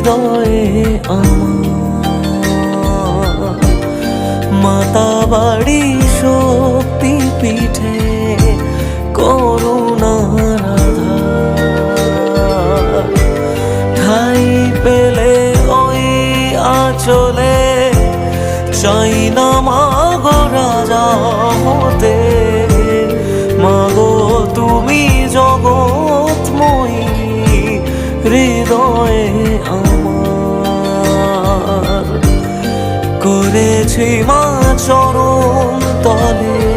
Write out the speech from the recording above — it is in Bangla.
হৃদয়ে আমার মাতাবাড়ি শক্তি পীঠে করুণার আধার ঠাই পেলে ওই আঁচলে চাই না মাগো রাজা হতে, মাগো তুমি জগৎময়ী হৃদয়ে আমার করেছি মা চরণ তলে